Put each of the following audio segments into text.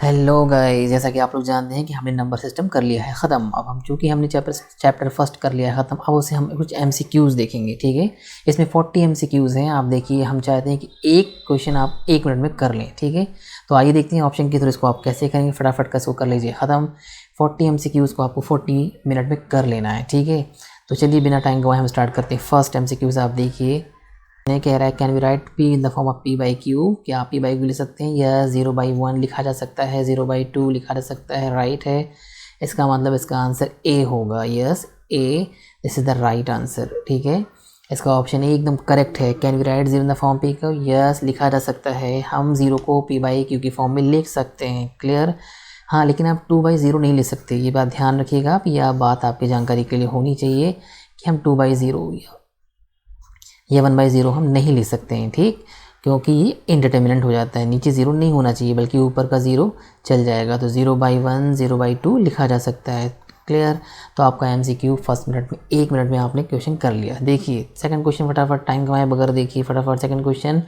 Hello guys, जैसा कि आप लोग जानते हैं कि हमने नंबर सिस्टम कर लिया है ख़त्म। अब हम चूँकि हमने चैप्टर फर्स्ट कर लिया है ख़त्म, अब उसे हम कुछ एमसीक्यूज़ देखेंगे। ठीक है, इसमें 40 एमसीक्यूज़ हैं। आप देखिए, हम चाहते हैं कि एक क्वेश्चन आप 1 मिनट में कर लें। ठीक है, तो आइए देखते हैं ऑप्शन के थ्रू इसको आप कैसे करेंगे। फटाफट का इसको कर लीजिए ख़त्म। 40 एमसीक्यूज़ को आपको 40 मिनट में कर लेना है। ठीक है, तो चलिए बिना टाइम गवाए हम स्टार्ट करते हैं। फर्स्ट एमसीक्यूज़ आप देखिए, ये कह रहा है can we write P in the form of P by Q. क्या आप पी बाई क्यू ले सकते हैं? या 0/1 लिखा जा सकता है, 0/2 लिखा जा सकता है। राइट है, इसका मतलब इसका आंसर ए होगा। Yes, A, this is the right answer. ठीक है, इसका ऑप्शन ए एकदम करेक्ट है। Can we write 0 in the form P Q? Yes, लिखा जा सकता है। हम 0 को पी बाई क्यू की फॉर्म में लिख सकते हैं। क्लियर? हाँ, लेकिन आप 2/0 नहीं ले सकते, ये बात ध्यान रखिएगा आप। यह बात आपकी जानकारी के लिए होनी चाहिए कि हम 2/0 या 1/0 हम नहीं ले सकते हैं। ठीक, क्योंकि ये इंडिटर्मिनेंट हो जाता है। नीचे 0 नहीं होना चाहिए, बल्कि ऊपर का 0 चल जाएगा। तो 0/1 0/2 लिखा जा सकता है। क्लियर? तो आपका एमसीक्यू फर्स्ट मिनट में 1 मिनट में आपने क्वेश्चन कर लिया। देखिए सेकंड क्वेश्चन, फटाफट टाइम गवाए बगैर देखिए फटाफट। सेकंड क्वेश्चन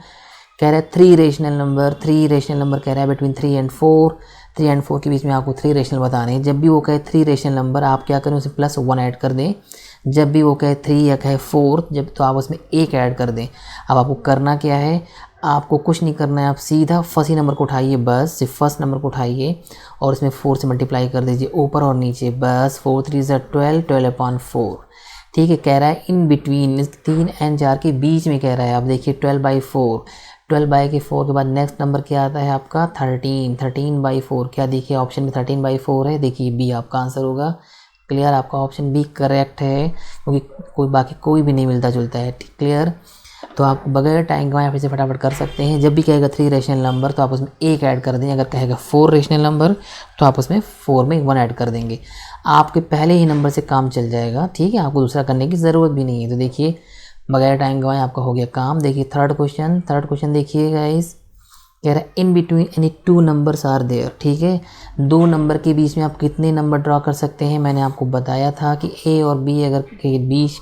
कह रहा है 3 रेशनल नंबर कह रहा है बिटवीन 3 एंड 4। 3 एंड 4 के बीच में आपको 3 रेशनल बताने हैं। जब भी वो कहे 3 रेशनल नंबर, आप क्या करें, उसे +1 ऐड कर दें। जब भी वो कहे 3 या कहे 4, जब तो आप उसमें 1 ऐड कर दें। अब आपको करना क्या है, आपको कुछ नहीं करना है, आप सीधा फर्स्ट ही नंबर को उठाइए, बस सिर्फ फर्स्ट नंबर को उठाइए और इसमें 4 से मल्टीप्लाई कर दीजिए ऊपर और नीचे। बस 4 3 12, 12/4। ठीक है, कह रहा है इन बिटवीन, 3 एंड 4 के बीच में कह रहा है। आप देखिए 12/4, 12/4 के बाद नेक्स्ट नंबर क्या आता है आपका 13, 13/4। क्या देखिए ऑप्शन में 13/4 है। देखिए बी आपका आंसर होगा। क्लियर? आपका ऑप्शन बी करेक्ट है, क्योंकि बाकी कोई भी नहीं मिलता जुलता है। क्लियर? तो आप बगैर टाइम गवाए फिर से फटाफट कर सकते हैं। जब भी कहेगा 3 रेशनल नंबर तो आप उसमें 1 ऐड कर दें। अगर कहेगा 4 रेशनल नंबर तो आप उसमें 4 में 1 ऐड कर देंगे। आपके पहले ही नंबर से काम चल जाएगा। ठीक है, आपको दूसरा करने की ज़रूरत भी नहीं है। तो देखिए बगैर टाइम गवाए आपका हो गया काम। देखिए थर्ड क्वेश्चन देखिए गाइस, कह रहा है in between any 2 numbers are there. ठीक है, 2 नंबर के बीच में आप कितने नंबर ड्रॉ कर सकते हैं? मैंने आपको बताया था कि ए और बी, अगर के बीच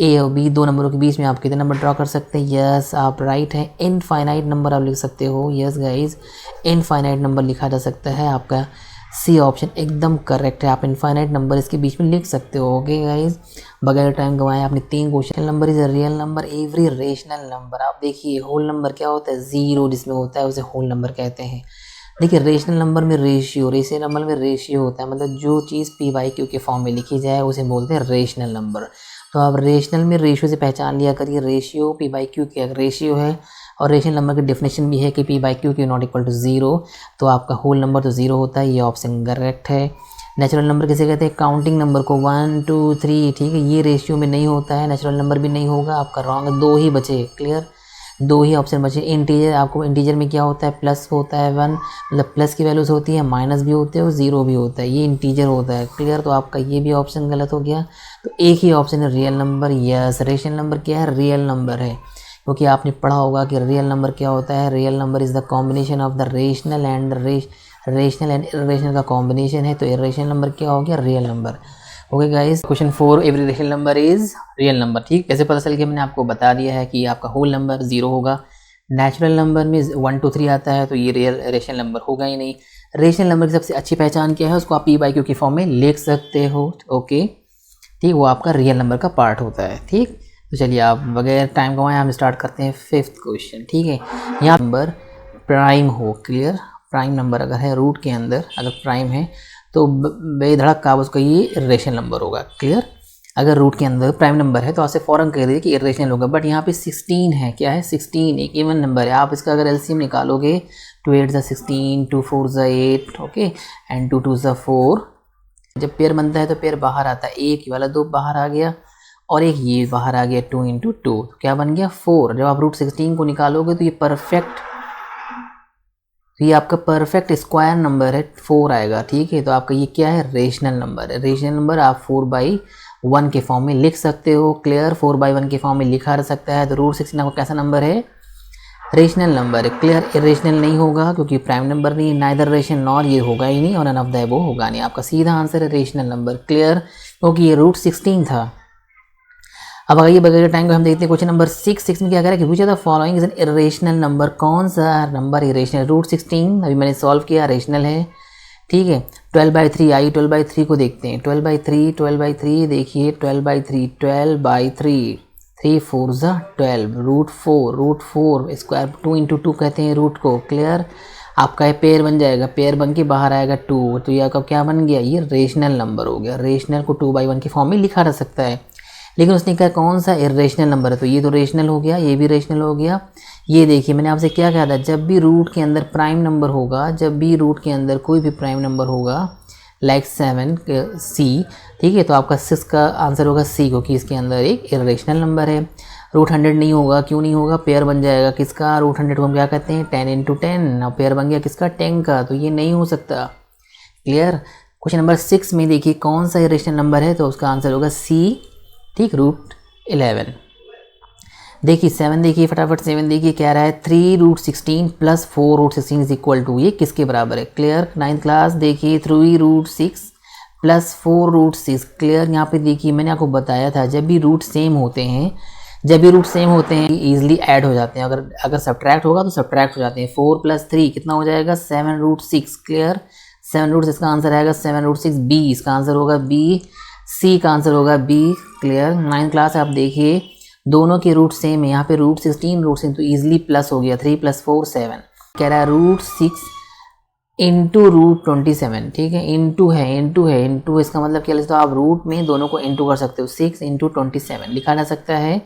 ए और बी 2 नंबरों के बीच में आप कितने नंबर ड्रॉ कर सकते हैं? यस, आप राइट हैं, इनफाइनाइट नंबर आप लिख सकते हो। यस गाइज, इनफाइनाइट नंबर लिखा जा सकता है। आपका सी ऑप्शन एकदम करेक्ट है। आप इनफाइनाइट नंबर इसके बीच में लिख सकते हो। ओके गाइज, बगैर टाइम गंवाए आपने 3 question. Number is a real number every rational number. आप देखिए होल नंबर क्या होता है? 0 जिसमें होता है उसे होल नंबर कहते हैं। देखिए रेशनल नंबर में रेशियो नंबर में रेशियो होता है, मतलब जो चीज़ p/q के फॉर्म में लिखी जाए उसे बोलते हैं रेशनल नंबर। तो आप रेशनल में रेशियो से पहचान लिया करिए। रेशियो p/q की रेशियो है, और रेशनल नंबर की डेफिनेशन भी है कि p/q की नॉट इक्वल टू 0। तो आपका होल नंबर तो 0 होता है। ये ऑप्शन करेक्ट है। नेचुरल नंबर किसे कहते हैं? काउंटिंग नंबर को, 1 2 3। ठीक है, ये रेशियो में नहीं होता है, नेचुरल नंबर भी नहीं होगा। आपका रॉन्ग है, 2 ही बचे। क्लियर? 2 ही ऑप्शन बचे। इंटीजर, आपको इंटीजर में क्या होता है? प्लस होता है 1, मतलब प्लस की वैल्यूज होती है, माइनस भी होते हैं और 0 भी होता है। ये इंटीजर होता है। क्लियर? तो आपका ये भी ऑप्शन गलत हो गया। तो एक ही ऑप्शन है real number. Yes, rational number क्या है? रियल नंबर है, क्योंकि आपने पढ़ा होगा कि रियल नंबर क्या होता है। Real number is the combination of the rational and irrational का कॉम्बिनेशन है। तो इर्रेशनल नंबर क्या हो गया? Real number. Okay guys, question 4, every rational number is real number. ठीक, कैसे पता चल गया? मैंने आपको बता दिया है कि आपका होल नंबर 0 होगा। नेचुरल नंबर में 1 2 3 आता है, तो ये रियल रेशनल नंबर होगा ही नहीं। रेशनल नंबर की सबसे अच्छी पहचान क्या है? उसको आप p/q की फॉर्म में लिख सकते हो। ओके, ठीक, वो आपका रियल नंबर का पार्ट होता है। ठीक, तो चलिए आप बगैर टाइम गंवाए हम स्टार्ट करते हैं 5th क्वेश्चन। ठीक है, यहाँ नंबर प्राइम हो। क्लियर? प्राइम नंबर अगर है रूट के अंदर, अगर प्राइम है तो बेधड़क का उसका ये इर्रेशनल नंबर होगा। क्लियर? अगर रूट के अंदर प्राइम नंबर है तो आपसे फ़ौरन कह दीजिए कि इर्रेशनल होगा। बट यहाँ पे 16 है। क्या है? 16 एक इवन नंबर है। आप इसका अगर एलसीएम निकालोगे, 2 8 16, 2 4 8, ओके, एंड 2 2 4। जब पेयर बनता है तो पेयर बाहर आता है, एक वाला 2 बाहर आ गया और एक ये बाहर आ गया, 2 × 2। क्या बन गया? 4। जब आप रूट 16 को निकालोगे तो ये परफेक्ट, तो ये आपका परफेक्ट स्क्वायर नंबर है, 4 आएगा। ठीक है, तो आपका ये क्या है? रेशनल नंबर है। रेशनल नंबर आप 4/1 के फॉर्म में लिख सकते हो। क्लियर? 4/1 के फॉर्म में लिखा जा सकता है। तो रूट 16 आपका कैसा नंबर है? रेशनल नंबर है। क्लियर? इरेशनल नहीं होगा क्योंकि प्राइम नंबर नहीं है। नाइदर रेशनल नॉर, ये होगा ही नहीं, और नन ऑफ द अबव होगा नहीं। आपका सीधा आंसर है रेशनल नंबर। क्लियर? क्योंकि ये रूट 16 था। अब आइए बगैर टाइम को हम देखते हैं क्वेश्चन नंबर 6 में क्या कह रहा है कि which are the following is an irrational number, कौन सा नंबर इरेशनल। रूट 16 अभी मैंने सॉल्व किया, रेशनल है, ठीक है। 12/3 आई 12/3 को देखते हैं। 12/3 देखिए 12/3 12/3 3 4 ज़ा 12 रूट 4 स्क्वायर 2 इंटू 2 कहते हैं रूट को। क्लियर, आपका ये पेयर बन जाएगा, पेयर बन के बाहर आएगा 2, तो ये आपका क्या बन गया, ये रेशनल नंबर हो गया। रेशनल को 2/1 के फॉर्म में लिखा जा सकता है, लेकिन उसने कहा कौन सा इरेशनल नंबर है, तो ये तो रेशनल हो गया, ये भी रेशनल हो गया। ये देखिए मैंने आपसे क्या कहा था, जब भी रूट के अंदर प्राइम नंबर होगा, जब भी रूट के अंदर कोई भी प्राइम नंबर होगा लाइक 7 सी, ठीक है, तो आपका 6 का आंसर होगा सी, क्योंकि इसके अंदर एक इरेशनल नंबर है। रूट 100 नहीं होगा, क्यों नहीं होगा, पेयर बन जाएगा किसका, रूट 100 को हम क्या कहते हैं 10 × 10, और पेयर बन गया किसका 10 का, तो ये नहीं हो सकता। क्लियर। क्वेश्चन नंबर 6 में देखिए कौन सा इरेशनल नंबर है, तो उसका आंसर होगा सी, ठीक, रूट 11। देखिए 7 देखिए फटाफट 7 देखिए क्या रहा है 3 root 16 plus 4 root 16 is equal to, ये किसके बराबर है। क्लियर। 9th क्लास देखिए 3 रूट 6 प्लस 4 रूट 6। क्लियर। यहाँ पे देखिए मैंने आपको बताया था जब भी रूट सेम होते हैं, जब भी रूट सेम होते हैं ईजिली ऐड हो जाते हैं, अगर सब्ट्रैक्ट होगा तो सब्ट्रैक्ट हो जाते हैं। 4 + 3 कितना हो जाएगा 7 रूट 6। क्लियर। 7 रूट 6 का आंसर आएगा 7 रूट 6 बी, इसका आंसर होगा बी, सी का आंसर होगा बी। क्लियर। 9th क्लास आप देखिए दोनों के रूट सेम है, यहाँ पे रूट 16 रूट 6 तो ईजिली प्लस हो गया, 3 + 4 7। कह रहा है रूट 6 इंटू रूट 27, ठीक है, इंटू इसका मतलब क्या, तो आप रूट में दोनों को इंटू कर सकते हो, 6 × 27 लिखा जा सकता है।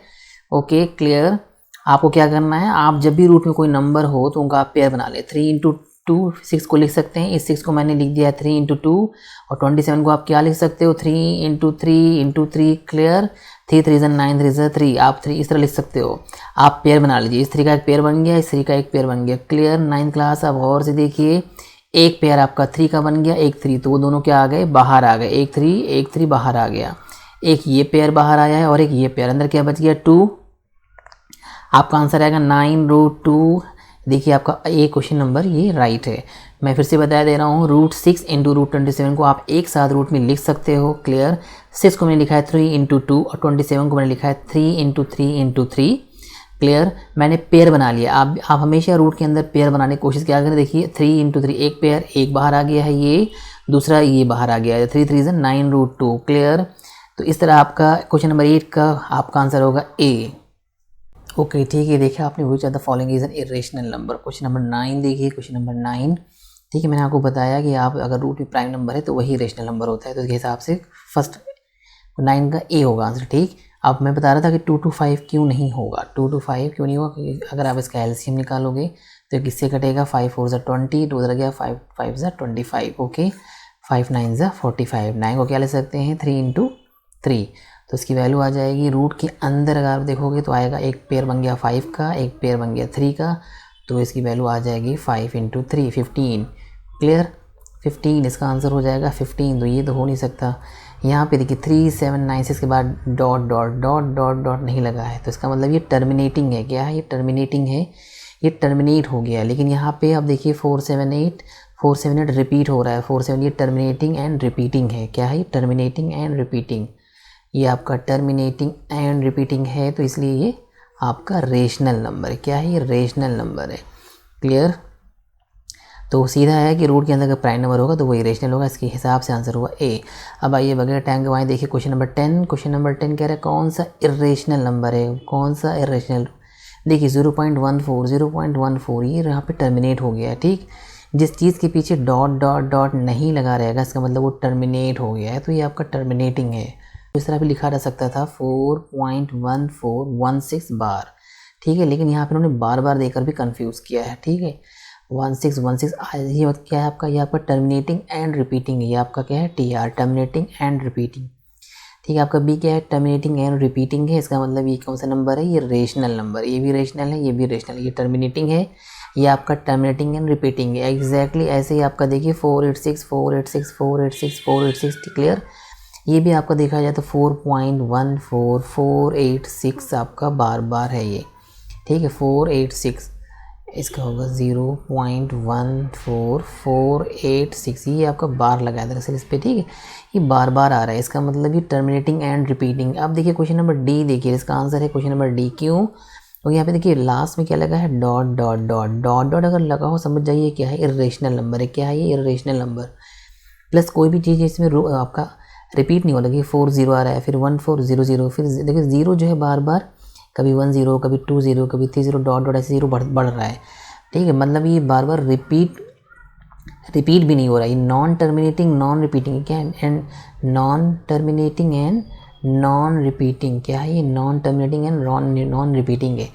Okay clear. आपको क्या करना है, आप जब भी रूट में कोई नंबर हो तो उनका आप पेयर बना ले। 3 × 2 6 को लिख सकते हैं, इस 6 को मैंने लिख दिया 3 × 2, और 27 को आप क्या लिख सकते हो 3 × 3 × 3। क्लियर। 3 3 9 3 3, आप 3 इस तरह लिख सकते हो, आप पेयर बना लीजिए। इस 3 का एक पेयर बन गया, इस 3 का एक पेयर बन गया। क्लियर। 9th क्लास आप गौर से देखिए, एक पेयर आपका 3 का बन गया, एक 3, तो वो दोनों क्या आ गए, बाहर आ गए, एक 3 बाहर आ गया, एक ये पेयर बाहर आया है और एक ये पेयर, अंदर क्या बच गया 2। आपका आंसर आएगा 9 रूट 2। देखिए आपका ये क्वेश्चन नंबर ये राइट है। मैं फिर से बता दे रहा हूँ, रूट 6 इंटू रूट 27 को आप एक साथ रूट में लिख सकते हो। क्लियर। 6 को मैंने लिखा है 3 × 2 और 27 को मैंने लिखा है 3 × 3 × 3। क्लियर। मैंने पेयर बना लिया। आप हमेशा रूट के अंदर पेयर बनाने की कोशिश क्या करें। देखिए 3 × 3 एक पेयर, एक बाहर आ गया है, ये दूसरा ये बाहर आ गया है, 3 3 9 रूट 2। क्लियर। तो इस तरह आपका क्वेश्चन नंबर 8 का आपका आंसर होगा ए। ओके ठीक है। देखिए आपने which are the following is an irrational number. Question number 9 देखिए, क्वेश्चन नंबर 9, ठीक है, मैंने आपको बताया कि आप अगर रूट में प्राइम नंबर है तो वही रेशनल नंबर होता है, तो इसके हिसाब से फर्स्ट 9 का ए होगा आंसर। ठीक। अब मैं बता रहा था कि 2 to 5 क्यों नहीं होगा, 2 to 5 क्यों नहीं होगा, क्योंकि अगर आप इसका एलसीएम निकालोगे तो किससे कटेगा, 5 4 ज़ा 20, 2 गया 5 5 ज़ा 25। ओके 5 9 ज़ा 45। 9 को क्या ले सकते हैं 3 × 3, तो इसकी वैल्यू आ जाएगी रूट के अंदर अगर आप देखोगे तो आएगा, एक पेयर बन गया 5 का, एक पेयर बन गया 3 का, तो इसकी वैल्यू आ जाएगी 5 × 3 15। क्लियर। 15 इसका आंसर हो जाएगा 15, तो ये तो हो नहीं सकता। यहाँ पे देखिए 3 7 9 6 के बाद dot dot dot dot dot नहीं लगा है, तो इसका मतलब ये टर्मिनेटिंग है। क्या है ये, टर्मिनेटिंग है, ये टर्मिनेट हो गया। लेकिन यहाँ पे अब देखिए 4 7 8 रिपीट हो रहा है, 4 7 ये टर्मिनेटिंग एंड रिपीटिंग है। क्या है ये, टर्मिनेटिंग एंड रिपीटिंग, ये आपका टर्मिनेटिंग एंड रिपीटिंग है, तो इसलिए ये आपका रेशनल नंबर है। क्या है ये, रेशनल नंबर है। क्लियर। तो सीधा है कि रूट के अंदर अगर प्राइम नंबर होगा तो वो इरेशनल होगा, इसके हिसाब से आंसर हुआ ए। अब आइए बगैर टाइम के वहाँ देखिए क्वेश्चन नंबर 10। क्वेश्चन नंबर 10 कह रहा है कौन सा इरेशनल नंबर है, कौन सा इरेशनल। देखिए 0.14 ये यहाँ पे टर्मिनेट हो गया है। ठीक। जिस चीज़ के पीछे डॉट डॉट डॉट नहीं लगा रहेगा इसका मतलब वो टर्मिनेट हो गया है, तो ये आपका टर्मिनेटिंग है। इस तरह भी लिखा जा सकता था 4.1416 बार। ठीक है, लेकिन यहाँ पे उन्होंने बार बार देकर भी कंफ्यूज किया है। ठीक है 1616 ये क्या है आपका, ये आपका टर्मिनेटिंग एंड रिपीटिंग है, ये आपका क्या है TR, टर्मिनेटिंग एंड रिपीटिंग। ठीक है, आपका बी क्या है, टर्मिनेटिंग एंड रिपीटिंग है, इसका मतलब ये कौन सा नंबर है, ये रेशनल नंबर, ये भी रेशनल है, ये भी रेशनल, ये टर्मिनेटिंग है, ये आपका टर्मिनेटिंग एंड रिपीटिंग है। एग्जैक्टली ऐसे ही आपका देखिए 486 486 486 486। क्लियर। ये भी आपका देखा जाए तो 4.14486 आपका बार बार है ये। ठीक है 486, इसका होगा 0.14486, ये आपका बार लगाया दरअसल इस पर, ठीक है। ये बार बार आ रहा है, इसका मतलब ये टर्मिनेटिंग एंड रिपीटिंग। अब देखिए क्वेश्चन नंबर डी, देखिए इसका आंसर है क्वेश्चन नंबर डी। क्यों? तो यहाँ पे देखिए लास्ट में क्या लगा है, dot dot dot dot dot अगर लगा हो समझ जाइए क्या है, इर्रेशनल नंबर है। क्या है ये? Irrational number. प्लस कोई भी चीज़ इसमें आपका रिपीट नहीं हो लगी, 40 आ रहा है, फिर 1400, फिर देखिए जीरो जो है बार बार कभी 10, कभी 20, कभी 30, डॉट डॉट ऐसे जीरो बढ़ रहा है, ठीक है। मतलब ये बार बार रिपीट भी नहीं हो रहा है। नॉन टर्मिनेटिंग नॉन रिपीटिंग क्या है, and non terminating and non repeating क्या है, ये non terminating and non repeating है।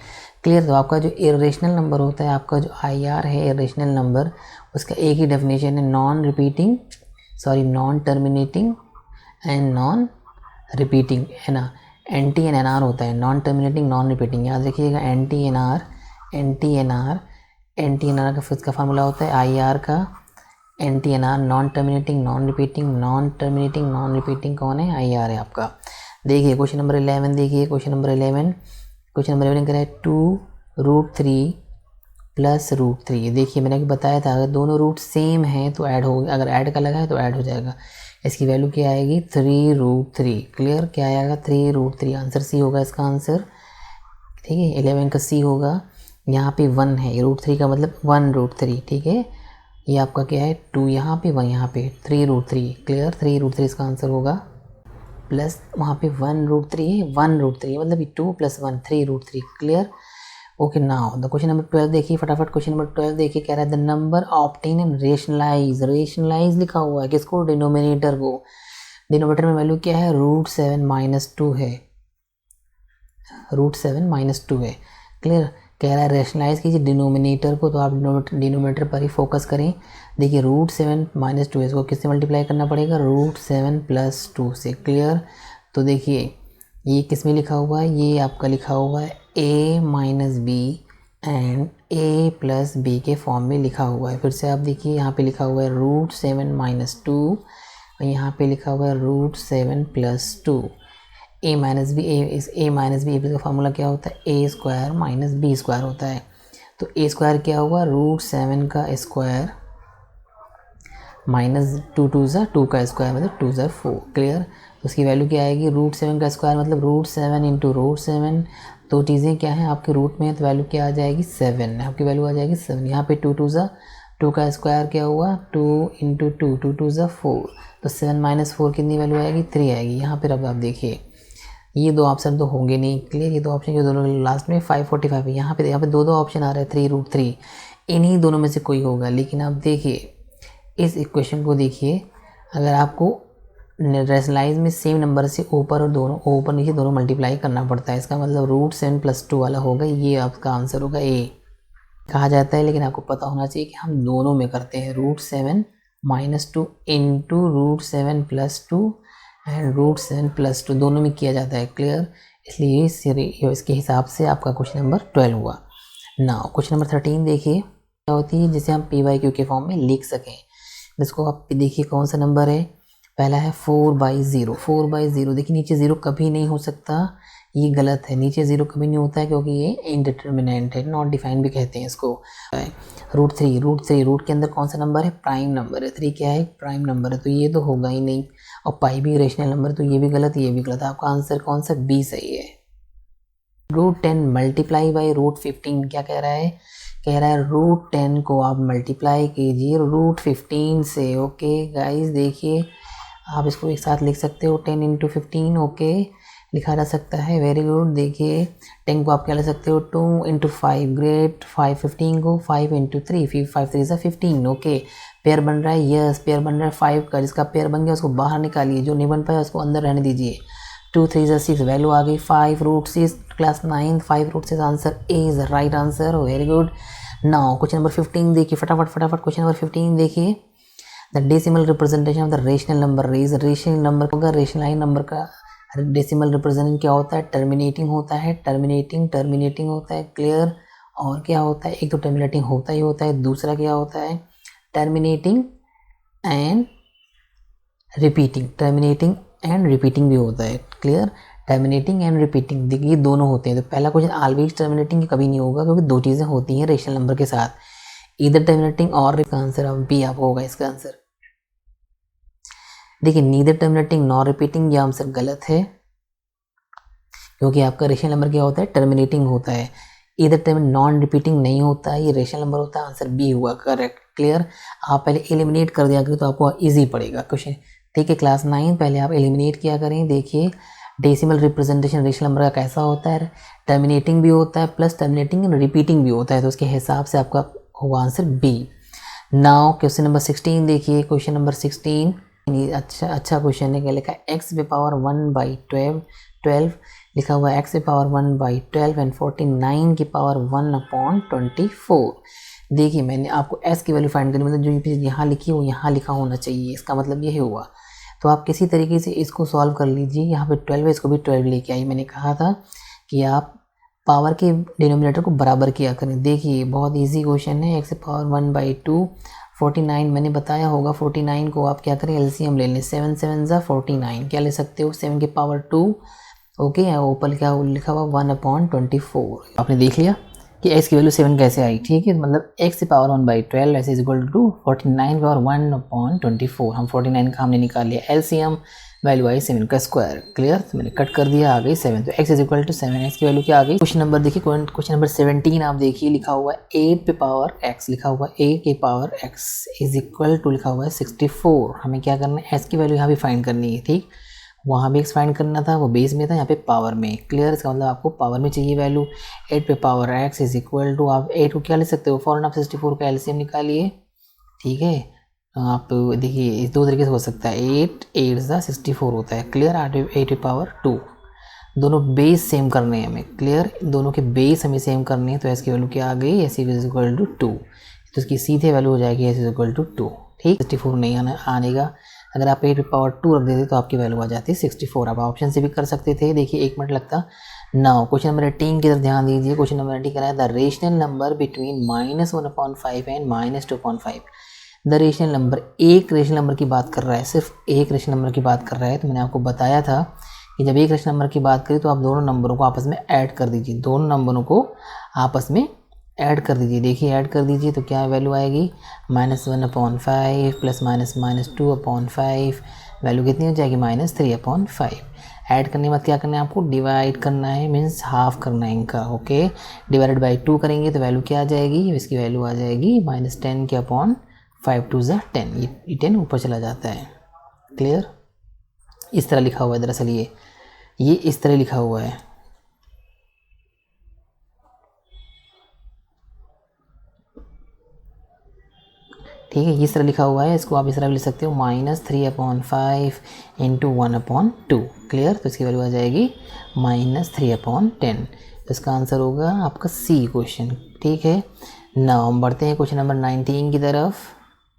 क्लियर? तो आपका जो इरेशनल नंबर होता है, आपका जो आई आर है इरेशनल नंबर, उसका एक ही डेफिनेशन है, non terminating and non repeating, है ना। N T N N R होता है, नॉन टर्मिनेटिंग नॉन रिपीटिंग, याद रखिएगा। एन टी एन आर का फिर का फार्मूला होता है आई आर का, N T N R non terminating non repeating कौन है? आई आर है आपका। देखिए क्वेश्चन नंबर 11, देखिए क्वेश्चन नंबर 11 कह रहा है 2√3 प्लस √3। देखिए मैंने बताया था अगर दोनों रूट सेम हैं तो ऐड हो, अगर ऐड का लगा है तो ऐड हो जाएगा। इसकी वैल्यू क्या आएगी? 3√3। क्लियर? क्या आएगा? 3√3। आंसर सी होगा इसका आंसर, ठीक है। 11 का सी होगा। यहाँ पे 1 है, √3 का मतलब 1√3, ठीक है। ये आपका क्या है 2 यहाँ पे 1 यहाँ पे, 3√3। क्लियर? 3√3 इसका आंसर होगा। प्लस वहाँ पे 1√3 है, 1√3 मतलब 2 + 1 3√3। Clear? Okay. Now the question number 12 देखिए फटाफट। क्वेश्चन नंबर 12 देखिए, कह रहा है the number obtain and rationalise लिखा हुआ है किसको? डिनोमिनेटर को। डिनोमिनेटर में वैल्यू क्या है? √7 - 2 है, √7 - 2 है। क्लियर? कह रहा है रेशनलाइज कीजिए डिनोमिनेटर को, तो आप डिनोमिनेटर पर ही फोकस करें। देखिए √7 - 2 इसको किससे मल्टीप्लाई करना पड़ेगा? √7 + 2 से। क्लियर? तो देखिए ये किस में लिखा हुआ है? ये आपका लिखा हुआ है a - b and a + b के फॉर्म में लिखा हुआ है। फिर से आप देखिए यहाँ पे लिखा हुआ है √7 - 2 और यहाँ पे लिखा हुआ है √7 + 2। a - b, इस a - b का फार्मूला क्या होता है? a² - b² होता है। तो a² क्या हुआ? √7 का स्क्वायर -2 2 का स्क्वायर मतलब 2 4। क्लियर? उसकी वैल्यू क्या आएगी? √7 का स्क्वायर मतलब √7 × √7। दो चीज़ें क्या हैं आपके रूट में, तो वैल्यू क्या आ जाएगी? 7। आपकी वैल्यू आ जाएगी 7। यहाँ पे 2 2 2 का स्क्वायर क्या हुआ? 2 × 2 2 2 4, तो 7 - 4 कितनी वैल्यू आएगी? 3 आएगी। यहाँ पर अब आप देखिए ये दो ऑप्शन तो होंगे नहीं। क्लियर? ये दो ऑप्शन जो दोनों लास्ट में 545 है, यहाँ पे दो ऑप्शन आ रहे हैं 3√3, इन्हीं दोनों में से कोई होगा। लेकिन आप देखिए इस इक्वेशन को देखिए, अगर आपको रेशनलाइज में सेम नंबर से ऊपर और दोनों ऊपर नीचे दोनों मल्टीप्लाई करना पड़ता है, इसका मतलब √7 + 2 वाला होगा, ये आपका आंसर होगा ए कहा जाता है। लेकिन आपको पता होना चाहिए कि हम दोनों में करते हैं, √7 - 2 × √7 + 2 एंड √7 + 2 दोनों में किया जाता है। क्लियर? इसलिए इसके हिसाब से आपका क्वेश्चन नंबर 12 हुआ। नाउ क्वेश्चन नंबर 13 देखिए क्या होती है, जिसे हम p/q के फॉर्म में लिख सकें। जिसको आप देखिए कौन सा नंबर है, पहला है 4/0। 4/0 देखिए नीचे 0 कभी नहीं हो सकता, ये गलत है, नीचे 0 कभी नहीं होता है क्योंकि ये इनडिटर्मिनेंट है, नॉट डिफाइंड भी कहते हैं इसको। √3 रूट के अंदर कौन सा नंबर है? प्राइम नंबर है। 3 क्या है? प्राइम नंबर है, तो ये तो होगा ही नहीं। और पाई भी रेशनल नंबर, तो ये भी गलत, ये भी गलत। आपका आंसर कौन सा? बी सही है। √10 मल्टीप्लाई बाई √15 क्या कह रहा है? कह रहा है √10 को आप मल्टीप्लाई कीजिए √15 से। ओके गाइस देखिए आप इसको एक साथ लिख सकते हो, 10 × 15 ओके लिखा जा सकता है। Very good. देखिए 10 को आप क्या ले सकते हो? 2 × 5 ग्रेट। 15 को 5 × 3 5 3 = 15 ओके। पेयर बन रहा है, यस पेयर बन रहा है 5 का। जिसका पेयर बन गया उसको बाहर निकालिए, जो नहीं बन पाया उसको अंदर रहने दीजिए। 2 3 = 6 वैल्यू आ गई 5 √6 class 9 5 √6 answer A is right answer. Very good. Now question number 15 देखिए फटाफट क्वेश्चन नंबर 15 देखिए। The decimal representation of the rational number is rational number होगा। रेशनलाइन नंबर का डेसिमल रिप्रेजेंटेशन क्या होता है? टर्मिनेटिंग होता है, टर्मिनेटिंग होता है। क्लियर? और क्या होता है? एक तो टर्मिनेटिंग होता ही होता है, दूसरा क्या होता है? टर्मिनेटिंग एंड रिपीटिंग भी होता है। क्लियर? टर्मिनेटिंग एंड रिपीटिंग, देखिए दोनों होते हैं। तो पहला क्वेश्चन ऑलवेज टर्मिनेटिंग कभी नहीं होगा, क्योंकि दो चीज़ें होती हैं रेशनल नंबर के साथ, इधर टर्मिनेटिंग और इसका आंसर अब बी आपको होगा इसका आंसर। देखिए नीदर टर्मिनेटिंग नॉर रिपीटिंग, यह आंसर गलत है, क्योंकि आपका रेशनल नंबर क्या होता है, टर्मिनेटिंग होता है। इधर टर्म नॉन रिपीटिंग नहीं होता है, ये रेशनल नंबर होता है, आंसर बी हुआ करेक्ट। क्लियर, आप पहले एलिमिनेट कर दिया करें तो आपको इजी पड़ेगा क्वेश्चन। ठीक है, क्लास 9 पहले आप एलिमिनेट किया करें। देखिए डेसिमल रिप्रेजेंटेशन रेशनल नंबर का कैसा होता है, टर्मिनेटिंग भी होता है प्लस टर्मिनेटिंग एंड रिपीटिंग भी होता है, तो उसके हिसाब से आपका होगा answer B. Now question number 16 देखिए, क्वेश्चन नंबर 16 अच्छा क्वेश्चन है। क्या लिखा है, एक्स पे पावर 1/12 लिखा हुआ है, एक्स पे पावर 1/12 एंड 49 की पावर 1/24। देखिए मैंने आपको एस की वैल्यू फाइंड करनी, मतलब जो चीज़ यहाँ लिखी है वो यहाँ लिखा होना चाहिए, इसका मतलब यही हुआ। तो आप किसी तरीके से इसको सॉल्व कर लीजिए। यहाँ पे 12 है, इसको भी 12 लेके आइए। मैंने कहा था कि आप पावर के डिनोमिनेटर को बराबर किया करें। देखिए बहुत इजी क्वेश्चन है, एक्स पे पावर 1/2 49 मैंने बताया होगा। 49 को आप क्या करें, एलसीएम ले लें, 7 7 ज़ा 49, क्या ले सकते हो 7 की पावर 2। ओके, ऊपर क्या लिखा हुआ 1/24। आपने देख लिया कि x की वैल्यू 7 कैसे आई। ठीक है, मतलब x की पावर 1/12 ऐसे इज इक्वल टू 49 पावर 1/24। हम 49 का हमने निकाल लिया एलसीएम, वैल्यू आई 7 का स्क्वायर। क्लियर, तो मैंने कट कर दिया, आ गई 7। तो x is equal to 7, x की वैल्यू क्या आ गई। क्वेश्चन नंबर देखिए, क्वेश्चन नंबर 17 आप देखिए, लिखा हुआ है 8 पे पावर x, लिखा हुआ 8 के power x is equal to लिखा हुआ है 64। हमें क्या करना है, x की वैल्यू यहाँ भी फाइंड करनी है। ठीक, वहाँ भी एक्स फाइंड करना था, वो बेस में था, यहाँ पे पावर में। क्लियर, इसका मतलब आपको पावर में चाहिए वैल्यू। 8 पे power x is equal to, आप 8 को क्या ले सकते हो, 4 आप 64 का एलसीएम निकालिए। ठीक है, आप देखिए इस दो तरीके से हो सकता है, 8 8 ज़ा 64 होता है। क्लियर, 8 पे पावर 2, दोनों बेस सेम करने हैं हमें। क्लियर, दोनों के बेस हमें सेम करने हैं। तो एस की वैल्यू क्या आ गई, एस इज इक्वल टू 2, तो इसकी सीधे वैल्यू हो जाएगी एस इज इक्वल टू 2। ठीक, 64 नहीं आनेगा, अगर आप 8 पे पावर 2 रख देते तो आपकी वैल्यू आ जाती है 64। आप ऑप्शन से भी कर सकते थे। देखिए 1 मिनट लगता। नाउ क्वेश्चन नंबर 18 की तरफ ध्यान दीजिए। क्वेश्चन नंबर 18 कह रहा है the rational number between -1/5 and -2/5। The rational number, एक रेशनल नंबर की बात कर रहा है, सिर्फ एक रेशनल नंबर की बात कर रहा है। तो मैंने आपको बताया था कि जब एक रेशनल नंबर की बात करें तो आप दोनों नंबरों को आपस में ऐड कर दीजिए, दोनों नंबरों को आपस में ऐड कर दीजिए। देखिए ऐड कर दीजिए तो क्या वैल्यू आएगी, -1/5 प्लस -2/5, वैल्यू कितनी हो जाएगी, -3/5। ऐड करने के बाद क्या करना है आपको, डिवाइड करना है, मीन्स हाफ करना है इनका। ओके, डिवाइडेड बाई 2 करेंगे तो वैल्यू क्या आ जाएगी, इसकी वैल्यू आ जाएगी -10/5, 2 ज़ा 10, ये 10 ऊपर चला जाता है। क्लियर, इस तरह लिखा हुआ है, दरअसल ये इस तरह लिखा हुआ है। ठीक है, इस तरह लिखा हुआ है, इसको आप इस तरह भी लिख सकते हो, -3/5 इंटू 1/2। क्लियर, तो इसकी वैल्यू आ जाएगी -3/10। तो इसका आंसर होगा आपका सी क्वेश्चन। ठीक है, नाउ हम बढ़ते हैं क्वेश्चन नंबर 19 की तरफ।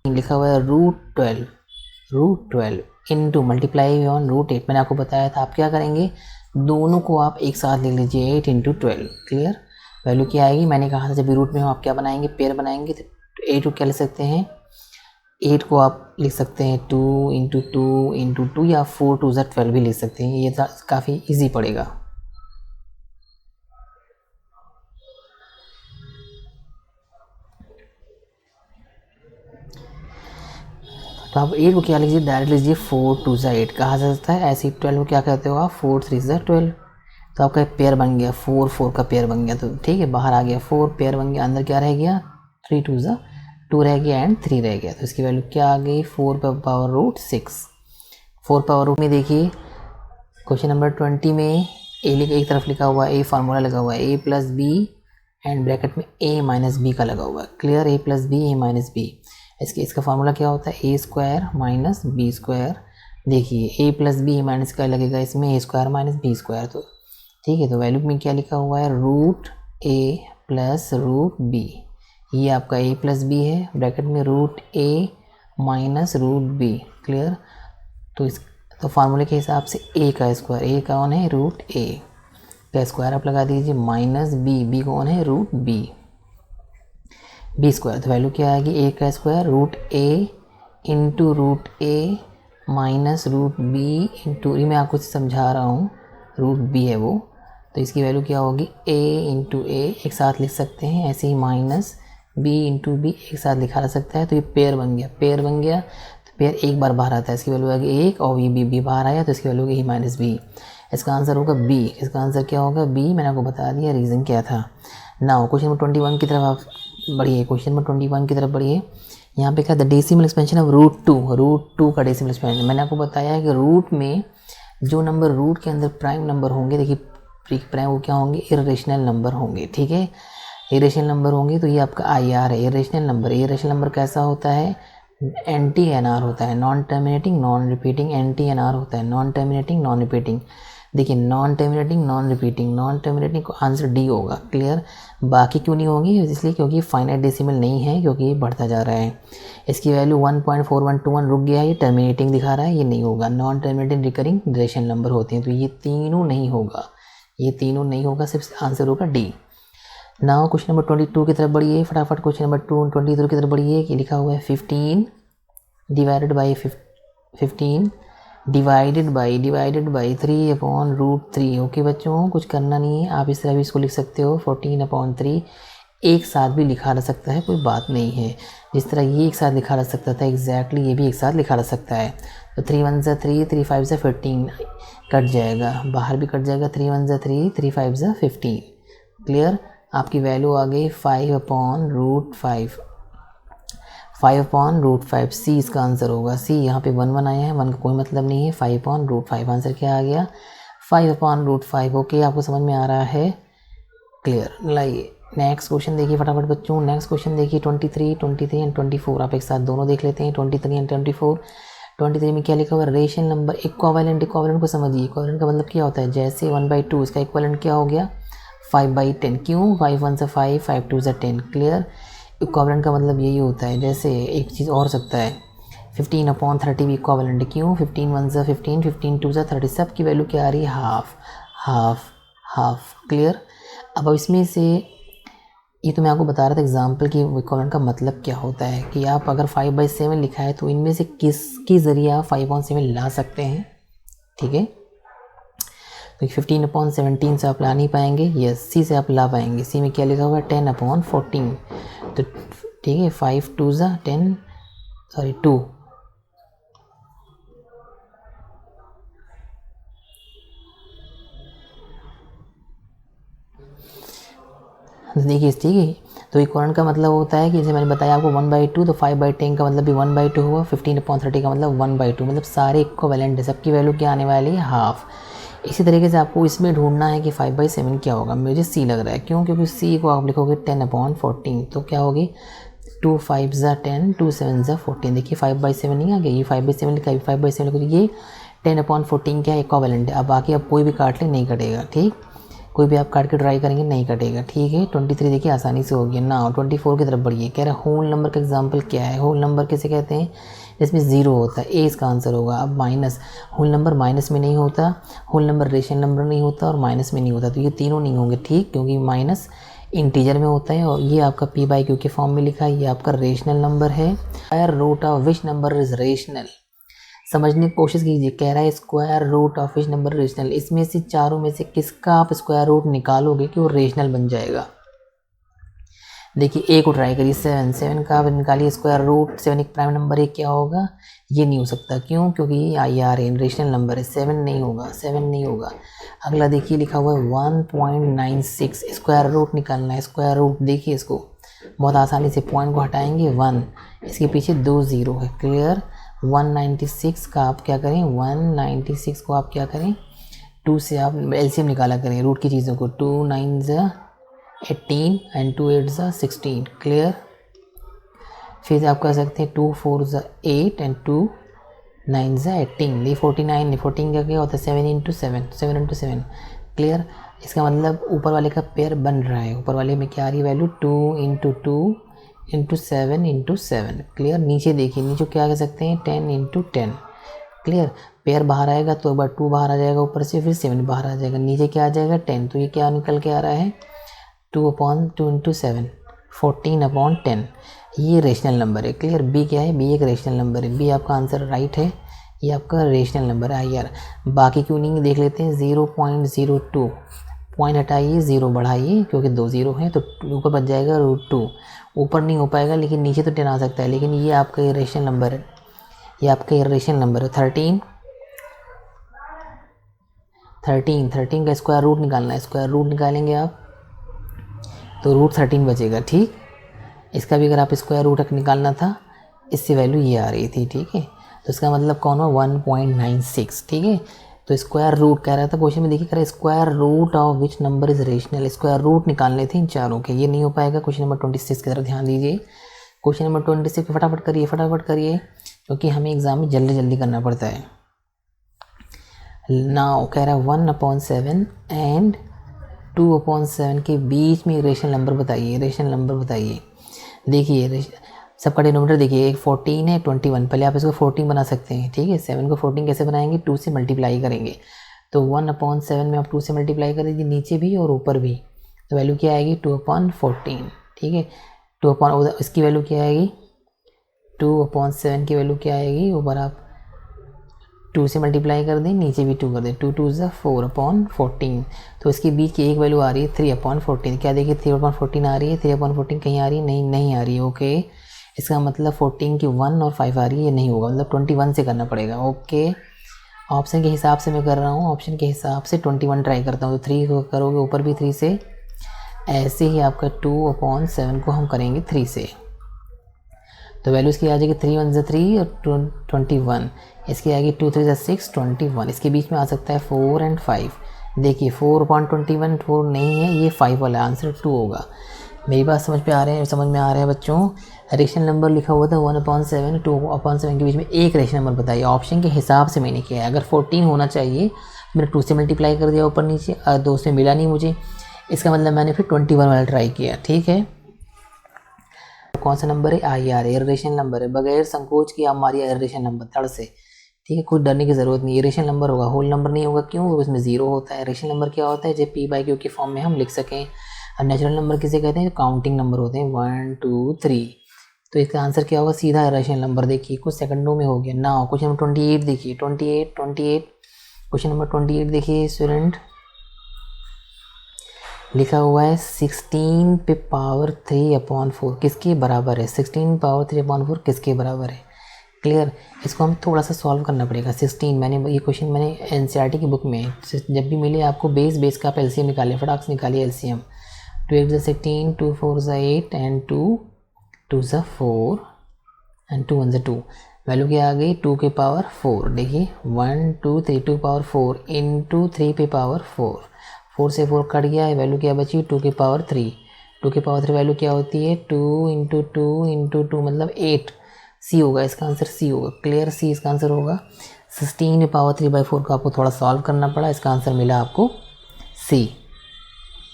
लिखा हुआ है √12 इंटू मल्टीप्लाई ऑन √8। मैंने आपको बताया था आप क्या करेंगे, दोनों को आप एक साथ ले लीजिए, 8 इंटू 12। क्लियर, वैल्यू क्या आएगी, मैंने कहा था जब भी रूट में हो आप क्या बनाएंगे, पेयर बनाएंगे। तो 8 को क्या ले सकते हैं, 8 को आप लिख सकते हैं 2 इंटू 2 इंटू 2, या 4 2 ज़ा 12 भी लिख सकते हैं। ये काफ़ी इजी पड़ेगा। तो आप 8 को क्या लीजिए, डायरेक्ट लीजिए, 4 2 ज़ा 8 कहा जा सकता है। ऐसे ही 12 को क्या कहते हो आप, 4 3 ज़ा 12। तो आपका पेयर बन गया, 4 4 का पेयर बन गया। तो ठीक है, बाहर आ गया 4, पेयर बन गया, अंदर क्या रह गया, 3 2 ज़ा 2 रह गया एंड 3 रह गया। तो इसकी वैल्यू क्या आ गई, 4 पे पावर √6। 4 पावर रूट में देखिए क्वेश्चन नंबर 20 में एक तरफ लिखा हुआ है, ए फार्मूला लगा हुआ है, a plus b and bracket में a माइनस बी का लगा हुआ है। Clear, a plus b a minus b, इसका फार्मूला क्या होता है, a square minus b square. देखिए a plus b a minus का लगेगा इसमें, a square minus b square. तो ठीक है, तो वैल्यू में क्या लिखा हुआ है, √a प्लस √b। ये आपका a प्लस बी है, ब्रैकेट में √a माइनस √b। क्लियर, तो फार्मूले के हिसाब से a का स्क्वायर, a कौन है, √a का स्क्वायर आप लगा दीजिए, माइनस b कौन है, √b, b स्क्वायर। तो वैल्यू क्या आएगी, a का square √a into √a minus √b into, ये मैं आपको समझा रहा हूँ, रूट बी है वो, तो इसकी वैल्यू क्या होगी a इंटू ए एक साथ लिख सकते हैं, ऐसे ही माइनस b इंटू बी एक साथ लिखा जा सकता है। तो ये पेयर बन गया, पेयर बन गया तो पेयर एक बार बाहर आता है, इसकी वैल्यू आएगी एक, और बी बाहर आया तो इसकी वैल्यू होगी माइनस बी। इसका आंसर होगा बी। इसका आंसर क्या होगा बी। मैंने आपको बता दिया रीज़न क्या था। नाउ क्वेश्चन नंबर 21 की तरफ आप बढ़िए। क्वेश्चन नंबर 21 की तरफ बढ़िए। यहाँ पे क्या था, decimal expansion of root two का डेसिमल एक्सपेंशन। मैंने आपको बताया है कि रूट में जो नंबर रूट के अंदर प्राइम नंबर होंगे, देखिए प्राइम वो क्या होंगे, इरेशनल नंबर होंगे, ठीक है, इरेशनल नंबर होंगे। तो ये आपका IR है, इरेशनल नंबर। इरेशनल नंबर कैसा होता है, NTNR होता है, non terminating non repeating. NTNR होता है नॉन टर्मिनेटिंग नॉन रिपीटिंग। देखिए non terminating non repeating, non terminating को आंसर डी होगा, क्लियर। बाकी क्यों नहीं होगी, इसलिए क्योंकि फाइनाइट डेसिमल नहीं है, क्योंकि ये बढ़ता जा रहा है। इसकी वैल्यू 1.4121 रुक गया है, ये टर्मिनेटिंग दिखा रहा है, ये नहीं होगा। Non terminating recurring rational number होते हैं, तो ये तीनों नहीं होगा, ये तीनों नहीं होगा, सिर्फ आंसर होगा डी। नाउ क्वेश्चन नंबर 22 की तरफ बढ़िए फटाफट। क्वेश्चन नंबर 23 की तरफ बढ़िए कि लिखा हुआ है 15 divided by 15 divided by 3/√3। Okay बच्चों, कुछ करना नहीं है, आप इस तरह भी इसको लिख सकते हो 14/3। एक साथ भी लिखा जा सकता है, कोई बात नहीं है। जिस तरह ये एक साथ लिखा जा सकता था एग्जैक्टली ये भी एक साथ लिखा जा सकता है। तो 3 1 ज़ा 3, 3 5 ज़ा 15 कट जाएगा, बाहर भी कट जाएगा। 3 1 ज़ा 3, 3 5 ज़ा 15, क्लियर। आपकी वैल्यू आ गई 5/√5, 5/√5। सी इसका आंसर होगा, सी। यहाँ पे 1 1 आया है, 1 का कोई मतलब नहीं है, 5/√5 आंसर क्या आ गया 5/√5। ओके, आपको समझ में आ रहा है, क्लियर। लाइए नेक्स्ट क्वेश्चन देखिए फटाफट बच्चों। नेक्स्ट क्वेश्चन देखिए 23 एंड 24। आप एक साथ दोनों देख लेते हैं 23 एंड 24। 23 में क्या लिखा हुआ है, रेशनल नंबर इक्विवेलेंट। इक्विवेलेंट को समझिए, इक्विवेलेंट का मतलब क्या होता है, जैसे 1/2 इसका इक्विवेलेंट क्या हो गया 5/10। क्यों, 5 1 ज़ा 5, 5 2 ज़ा 10, क्लियर। इक्विवेलेंट का मतलब यही होता है। जैसे एक चीज़ और सकता है 15/30 भी इक्विवेलेंट। क्यों, 15 1 ज़ा 15, 15 2 ज़ा 30, सब की वैल्यू क्या आ रही है हाफ हाफ हाफ, क्लियर। अब इसमें से ये तो मैं आपको बता रहा था एग्जाम्पल कि इक्विवेलेंट का मतलब क्या होता है, कि आप अगर 5/7 लिखा है तो इनमें से किसके ज़रिए आप 5/7 ला सकते हैं, ठीक है। तो 15/17 से आप ला नहीं पाएंगे, यस सी से आप ला पाएंगे। सी में क्या लिखा हुआ है 10/14, तो ठीक है 5 2 ज़ा 10, सॉरी 2, देखिए ठीक है। तो इक्विवेलेंट का मतलब होता है कि जैसे मैंने बताया आपको 1/2, तो 5/10 का मतलब भी 1/2 हुआ, 15/30 का मतलब 1/2, मतलब सारे इक्विवेलेंट है, सबकी वैल्यू क्या आने वाली है हाफ। इसी तरीके से आपको इसमें ढूंढना है कि 5/7 क्या होगा। मुझे सी लग रहा है, क्यों, क्योंकि सी को आप लिखोगे 10/14, तो क्या होगी 2 5 ज़ा 10, 2 7 ज़ा 14। देखिए 5/7 नहीं आ गया, ये 5/7 लिखा है, 5/7 लिखो, ये 10/14 क्या है इक्विवेलेंट है। अब बाकी आप कोई भी काट ले नहीं कटेगा, ठीक, कोई भी आप काट के ट्राई करेंगे नहीं कटेगा, ठीक है। 23 देखिए आसानी से हो गया ना। 24 की तरफ बढ़िए, कह रहा है होल नंबर का एग्जांपल क्या है। होल नंबर कैसे कहते हैं, इसमें ज़ीरो होता है, ए इसका आंसर होगा। अब माइनस, होल नंबर माइनस में नहीं होता, होल नंबर रेशनल नंबर नहीं होता और माइनस में नहीं होता, तो ये तीनों नहीं होंगे, ठीक, क्योंकि माइनस इंटीजर में होता है। और ये आपका p/q के फॉर्म में लिखा है, ये आपका रेशनल नंबर है। Square root of which number is rational, समझने की कोशिश कीजिए। कह रहा है square root of which number rational, इसमें से चारों में से किसका आप स्क्वायर रूट निकालोगे कि वो रेशनल बन जाएगा। देखिए ए को ट्राई करिए, 7 का आप निकालिए स्क्वायर रूट। 7 एक प्राइम नंबर है, क्या होगा, ये नहीं हो सकता, क्यों, क्योंकि ये IR है, रेशनल नंबर है, 7 नहीं होगा, 7 नहीं होगा। अगला देखिए लिखा हुआ है 1.96, स्क्वायर रूट निकालना है। स्क्वायर रूट देखिए इसको बहुत आसानी से, पॉइंट को हटाएंगे 1, इसके पीछे 2 0 है, क्लियर। 196 का आप क्या करें, 196 को आप क्या करें 2 से आप LCM निकाला करें रूट की चीज़ों को। 2 9 ज़ा 18 एंड 2 8 ज़ा 16, क्लियर। फिर आप कर सकते हैं 2 4 ज़ा 8 एंड 2 9 ज़ा 18, ये 49 14 क्या होता है 7 इंटू 7, क्लियर। इसका मतलब ऊपर वाले का पेयर बन रहा है, ऊपर वाले में क्या आ रही है value 2 into 2 into 7 into 7, clear. नीचे देखिए, नीचे क्या कह सकते हैं 10 इंटू 10, क्लियर। पेयर बाहर आएगा तो एक बार 2 बाहर आ जाएगा ऊपर से, फिर 7 बाहर आ जाएगा, नीचे क्या आ जाएगा 10, तो ये क्या निकल के आ रहा है 2/2 इंटू 7, 14/10। ये रेशनल नंबर है, क्लियर। बी क्या है, बी एक रेशनल नंबर है, बी आपका आंसर राइट है। ये आपका रेशनल नंबर है IR। बाकी क्यों नहीं देख लेते हैं। 0.02 पॉइंट हटाइए, 0 बढ़ाइए, क्योंकि 2 0 हैं तो ऊपर बच जाएगा √2। ऊपर नहीं हो पाएगा लेकिन नीचे तो 10 आ सकता है, लेकिन ये आपका रेशनल नंबर है, ये आपका इरेशनल नंबर है। 13 का स्क्वायर रूट निकालना है। स्क्वायर रूट निकालेंगे आप तो √13 बचेगा। ठीक, इसका भी अगर आप स्क्वायर रूट निकालना था, इससे वैल्यू ये आ रही थी। ठीक है, तो इसका मतलब कौन हुआ 1.96। ठीक है, तो स्क्वायर रूट कह रहा था क्वेश्चन में, देखिए कह रहा है square root of which number is rational. Square root निकालने थे इन चारों के, ये नहीं हो पाएगा। क्वेश्चन नंबर 26 की तरफ ध्यान दीजिए। क्वेश्चन नंबर 26 पे फटाफट करिए, क्योंकि हमें एग्जाम में जल्दी जल्दी करना पड़ता है। नाउ कह रहा है 1/7 एंड 2/7 के बीच में रेशनल नंबर बताइए। देखिए सबका डिनोमिनेटर देखिए, एक 14 है, 21। पहले आप इसको 14 बना सकते हैं। ठीक है, 7 को 14 कैसे बनाएंगे, 2 से मल्टीप्लाई करेंगे। तो 1/7 में आप 2 से मल्टीप्लाई कर दीजिए, नीचे भी और ऊपर भी, तो वैल्यू क्या आएगी 2/14। ठीक है, इसकी वैल्यू क्या आएगी 2/7 की वैल्यू क्या आएगी, ऊपर आप 2 से मल्टीप्लाई कर दें, नीचे भी 2 कर दें, 2 2 ज़ा 4/14। तो इसके बीच की एक वैल्यू आ रही है 3/14। क्या देखिए 3/14 आ रही है, 3/14 कहीं आ रही है, नहीं आ रही है। ओके, इसका मतलब 14 की 1 और 5 आ रही है, ये नहीं होगा, मतलब 21 से करना पड़ेगा। ओके, ऑप्शन के हिसाब से मैं कर रहा हूँ, ऑप्शन के हिसाब से 21 ट्राई करता हूँ। तो 3 को करोगे ऊपर भी 3 से, ऐसे ही आपका 2/7 को हम करेंगे 3 से, तो वैल्यू इसकी आ जाएगी 3 1 3 और 21। इसकी आएगी 2 3 6 21। इसके बीच में आ सकता है 4 और 5। देखिए 4/21 4 नहीं है, ये 5 वाला आंसर 2 होगा। मेरी बात समझ में आ रहा है बच्चों। रेशनल नंबर लिखा हुआ था 1/7 2/7 के बीच में एक रेशनल नंबर बताइए। ऑप्शन के हिसाब से मैंने किया है। अगर 14 होना चाहिए, मैंने 2 से मल्टीप्लाई कर दिया ऊपर नीचे, 2 से मिला नहीं मुझे, इसका मतलब मैंने फिर 21 वाला ट्राई किया। ठीक है, कौन सा नंबर है IR, इरेशनल नंबर है, बगैर संकोच की आप मारिए इरेशनल नंबर धड़ से। ठीक है, कुछ डरने की जरूरत नहीं। इरेशनल नंबर होगा, होल नंबर नहीं होगा। क्यों, उसमें 0 होता है। रेशनल नंबर क्या होता है, जब P/Q के फॉर्म में हम लिख सकें। और नेचुरल नंबर किसे कहते हैं, काउंटिंग नंबर होते हैं 1 2 3। तो इसका आंसर क्या होगा, सीधा इरेशनल नंबर। देखिए कुछ सेकंडों में हो गया ना। क्वेश्चन नंबर 28 देखिए, 28 क्वेश्चन नंबर 28 देखिए स्टूडेंट, लिखा हुआ है 16 पे पावर 3/4 किसके बराबर है। 16 पावर 3/4 किसके बराबर है। क्लियर, इसको हम थोड़ा सा सॉल्व करना पड़ेगा। 16 ये क्वेश्चन मैंने NCERT की बुक में, जब भी मिले आपको बेस का आप LCM निकालिए, फटाक से निकालिए LCM। 2 8 16 2 4 8 and 2 2 4 and 2 1 2। वैल्यू क्या आ गई 2 के पावर 4। देखिए 1 2 3 2 पावर 4 इंटू 3 पे पावर 4, 4 से 4 कट गया है, वैल्यू क्या बची 2 के पावर 3। 2 के पावर 3 वैल्यू क्या होती है 2 इंटू 2 मतलब 8। सी होगा इसका आंसर, सी होगा। क्लियर, सी इसका आंसर होगा। 16 पावर 3/4 को आपको थोड़ा सॉल्व करना पड़ा, इसका आंसर मिला आपको सी।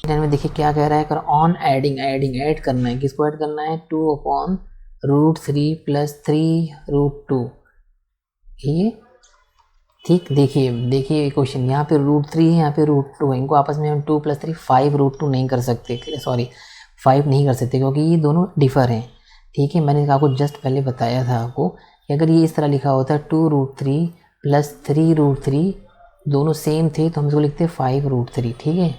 में देखिए क्या कह रहा है, कर ऑन एडिंग ऐड करना है। किसको ऐड करना है 2/√3 + 3√2। ये ठीक, देखिए क्वेश्चन, यहाँ पे √3 है, यहाँ पे √2 है। इनको आपस में हम 2 + 3 5√2 नहीं कर सकते, सॉरी 5 नहीं कर सकते, क्योंकि ये दोनों डिफर हैं। ठीक है, मैंने आपको जस्ट पहले बताया था आपको कि अगर ये इस तरह लिखा होता है 2√3 + 3√3 दोनों सेम थे तो हम इसको लिखते 5√3। ठीक है,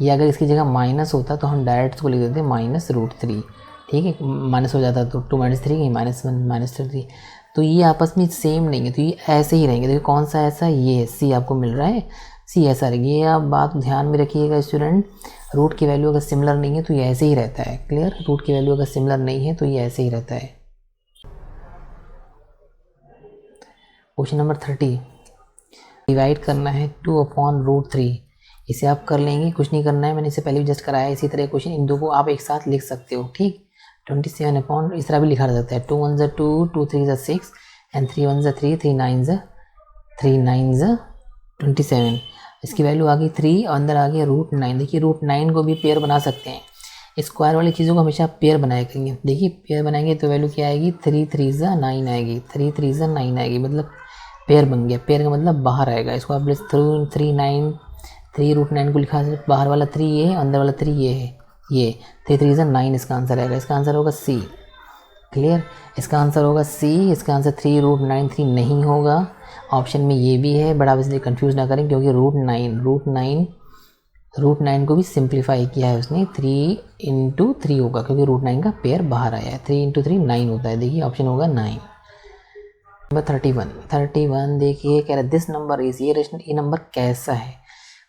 या अगर इसकी जगह माइनस होता तो हम डायरेक्ट इसको लिख देते -√3। ठीक है, माइनस हो जाता तो 2 - 3 -1 -3। तो ये आपस में सेम नहीं है, तो ये ऐसे ही रहेंगे। देखिए कौन सा ऐसा, ये सी आपको मिल रहा है, सी ऐसा रहेगा। ये आप बात ध्यान में रखिएगा स्टूडेंट, रूट की वैल्यू अगर सिमिलर नहीं है तो ये ऐसे ही रहता है। क्लियर, रूट की वैल्यू अगर सिमिलर नहीं है तो ये ऐसे ही रहता है। क्वेश्चन नंबर 30, डिवाइड करना है 2/√3। इसे आप कर लेंगे, कुछ नहीं करना है, मैंने इसे पहले भी जस्ट कराया। इसी तरह क्वेश्चन इन दो को आप एक साथ लिख सकते हो। ठीक, 27 इस तरह भी लिखा जा सकता है। 2 1 2 2 3 6 एंड 3 1 3 3 9 27। इसकी वैल्यू आ गई 3 और अंदर आ गया √9। देखिए √9 को भी पेयर बना सकते हैं। स्क्वायर वाली चीज़ों को हमेशा पेयर बनाया करेंगे। देखिए पेयर बनाएंगे तो वैल्यू क्या आएगी 3 3 9 आएगी, 3 3 9 आएगी, मतलब पेयर बन गया। पेयर का मतलब बाहर आएगा। इसको आप 3 √9 को लिखा है, बाहर वाला 3 ये है, अंदर वाला 3 ये है, ये 3 3 9 इसका आंसर आएगा। इसका आंसर होगा सी। क्लियर, इसका आंसर होगा सी। इसका आंसर 3 √9 3 नहीं होगा। ऑप्शन में ये भी है, बट आप इसलिए कंफ्यूज ना करें क्योंकि रूट नाइन को भी सिंप्लीफाई किया है उसने, 3 इंटू 3 होगा क्योंकि रूट 9 का पेयर बाहर आया है, 3 इंटू 3 9 होता है, देखिए ऑप्शन होगा 9। नंबर 31 देखिए कह रहा है दिस नंबर इज, ये नंबर कैसा है,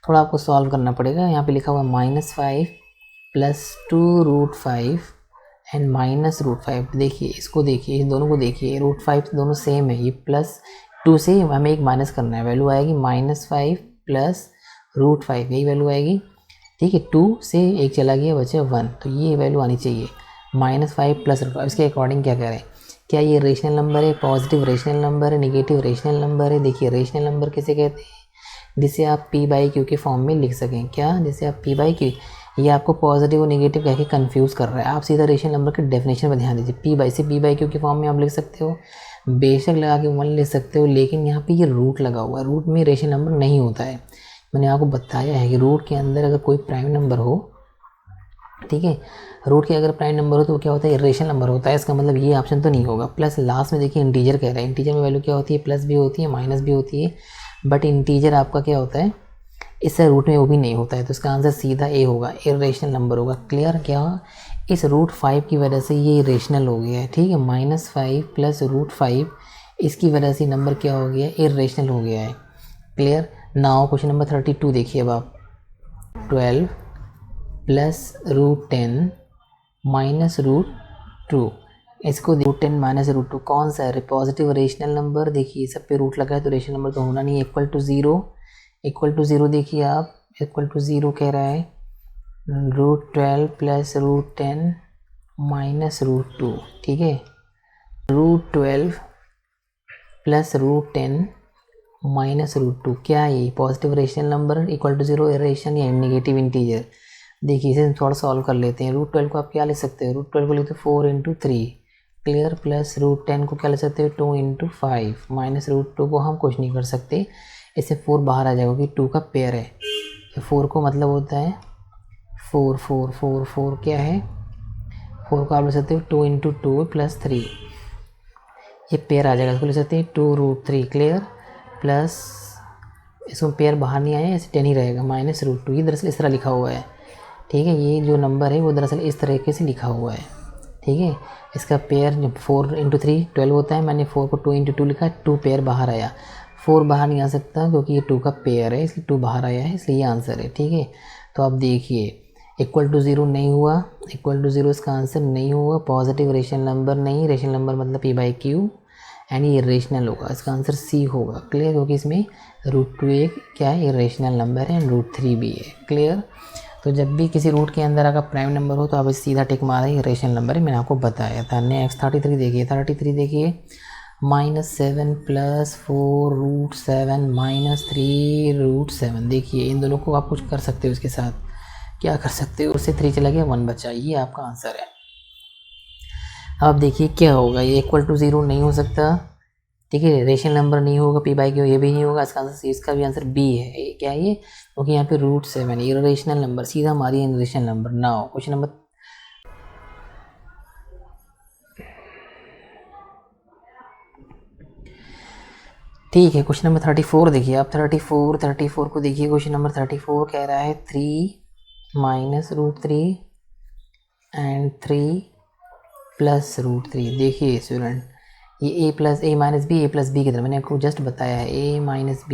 थोड़ा आपको सॉल्व करना पड़ेगा। यहाँ पे लिखा हुआ -5 + 2√5 एंड -√5। देखिए इसको देखिए, इन दोनों को देखिए, √5 दोनों सेम है, ये +2 से हमें एक माइनस करना है, वैल्यू आएगी -5 + √5, यही वैल्यू आएगी, ठीक है। 2 से एक चला गया, बचे 1, तो ये वैल्यू आनी चाहिए -5 + √5। इसके अकॉर्डिंग क्या करें, क्या ये रेशनल नंबर है, पॉजिटिव रेशनल नंबर है, नेगेटिव रेशनल नंबर है। देखिए रेशनल नंबर किसे कहते हैं, जिसे आप p/q के फॉर्म में लिख सकें, क्या, जिसे आप p/q, ये आपको पॉजिटिव और नेगेटिव कह के कन्फ्यूज़ कर रहा है, आप सीधा रेशनल नंबर के डेफिनेशन पर ध्यान दीजिए। p/q के फॉर्म में आप लिख सकते हो, बेशक लगा के 1 लिख सकते हो, लेकिन यहाँ पे ये रूट लगा हुआ है, रूट में रेशनल नंबर नहीं होता है। मैंने आपको बताया है कि रूट के अंदर अगर कोई प्राइम नंबर हो, ठीक है, रूट के अगर प्राइम नंबर हो तो क्या होता है, इरेशनल नंबर होता है, इसका मतलब ये ऑप्शन तो नहीं होगा। प्लस लास्ट में देखिए इंटीजर कह रहा है, इंटीजर में वैल्यू क्या होती है, प्लस भी होती है माइनस भी होती है, बट इंटीजर आपका क्या होता है, इससे रूट में वो भी नहीं होता है, तो इसका आंसर सीधा ए होगा, इरेशनल नंबर होगा। क्लियर, क्या इस √5 की वजह से ये इरेशनल हो गया है, ठीक है, -5 + √5 इसकी वजह से नंबर क्या हो गया, इरेशनल हो गया है। क्लियर। नाउ क्वेश्चन नंबर 32 देखिए अब आप, 12 + √10 -√2, इसको √10 -√2 कौन सा है, पॉजिटिव रेशनल नंबर। देखिए सब पे रूट लगा है तो रेशनल नंबर तो होना नहीं है। इक्वल टू ज़ीरो देखिए आप, इक्वल टू 0 कह रहा है, √12 + √10 -√2, ठीक है, √12 + √10 -√2 क्या है ये, positive rational number, equal to 0 irrational या नेगेटिव इंटीजर। देखिए इसे थोड़ा सॉल्व कर लेते हैं। √12 को आप क्या लिख सकते हो, √12 को लिखते हो 4 × 3, क्लियर, प्लस √10 को क्या लिख सकते हो 2 × 5, -√2 को हम कुछ नहीं कर सकते, इससे 4 बाहर आ जाएगा क्योंकि 2 का पेयर है, 4 को मतलब होता है 4 4 4 4 क्या है, 4 को आप लिख सकते हो 2 × 2 + 3, ये पेयर आ जाएगा, इसको लिख सकते हैं 2√3, क्लियर, प्लस इसको पेयर बाहर नहीं आया, ऐसे 10 ही रहेगा, -√2, ये दरअसल इस तरह लिखा हुआ है, ठीक है, ये जो नंबर है वो दरअसल इस तरीके से लिखा हुआ है, ठीक है। इसका पेयर 4 × 3 12 होता है, मैंने 4 को 2 × 2 लिखा है, 2 पेयर बाहर आया, 4 बाहर नहीं आ सकता क्योंकि ये 2 का पेयर है, इसलिए 2 बाहर आया है, इसलिए ये आंसर है, ठीक है। तो आप देखिए इक्वल टू 0 नहीं हुआ, इक्वल टू 0 इसका आंसर नहीं हुआ, पॉजिटिव रेशनल नंबर नहीं, रेशनल नंबर मतलब p/q, एंड ये इरेशनल होगा, इसका आंसर सी होगा, क्लियर, क्योंकि इसमें √2 एक क्या है, इरेशनल नंबर है, एंड √3 भी है, क्लियर। तो जब भी किसी रूट के अंदर अगर प्राइम नंबर हो तो आप सीधा टिक मारें, इरेशनल नंबर है, मैंने आपको बताया था। नेक्स्ट 33 देखिए, 33 देखिए, -7 + 4√7 -3√7, देखिए इन दोनों को आप कुछ कर सकते हो, इसके साथ क्या कर सकते हो, उससे 3 चला गया, 1 बचा, ये आपका आंसर है। अब देखिए क्या होगा, ये इक्वल टू 0 नहीं हो सकता, ठीक है, रेशनल नंबर नहीं होगा, p/q ये भी नहीं होगा, इसका आंसर, इसका भी आंसर बी है, ये क्या है ये, क्योंकि यहाँ पे √7 इरेशनल नंबर, सीधा हमारी irrational number. Now question number ठीक है, क्वेश्चन नंबर 34 देखिए आप, 34 को देखिए, क्वेश्चन नंबर 34 कह रहा है 3 -√3 एंड 3 + √3। देखिए स्टूडेंट, ये a - b की तरह मैंने आपको जस्ट बताया है, a - b